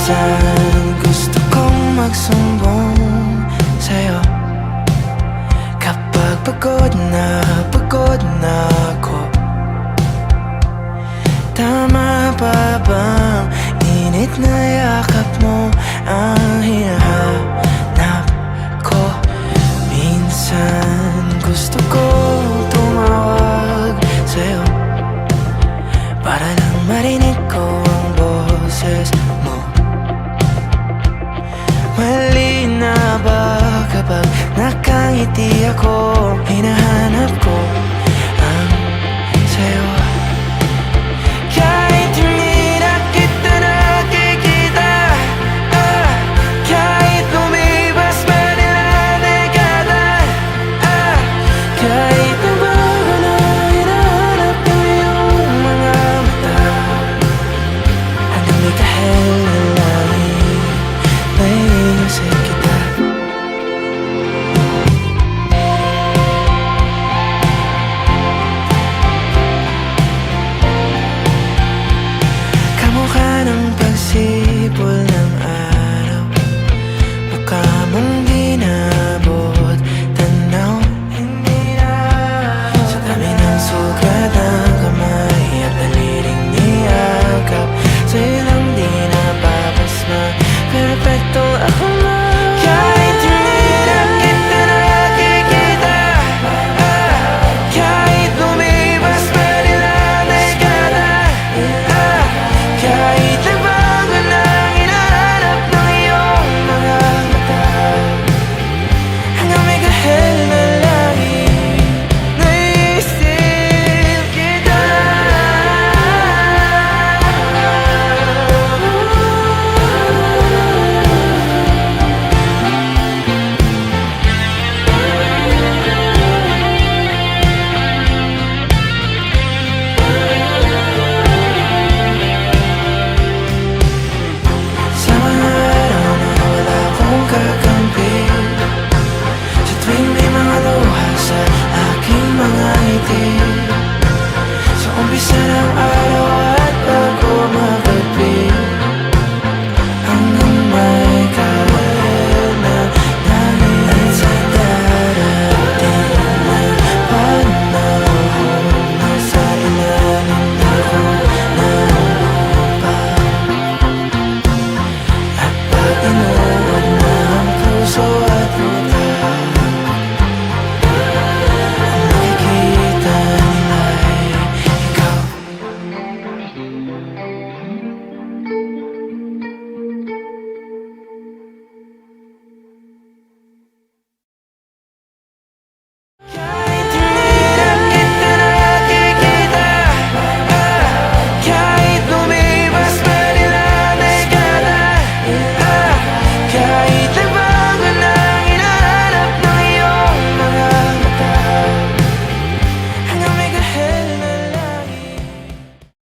Minsan gusto kong magsumbong sa'yo kapag pagod na ako. Tama pa bang init na yakap mo ang hinahanap ko? Minsan gusto kong tumawag sa'yo para lang marinig ko ang boses mo. Mali na ba kapag nakangiti ako? Hinahanap ko ang sa'yo. Kahit hindi na kita nakikita, kahit lumipas pa nila dekada, kahit nabago na hinahanap ko yung mga mata, hanggang may kahit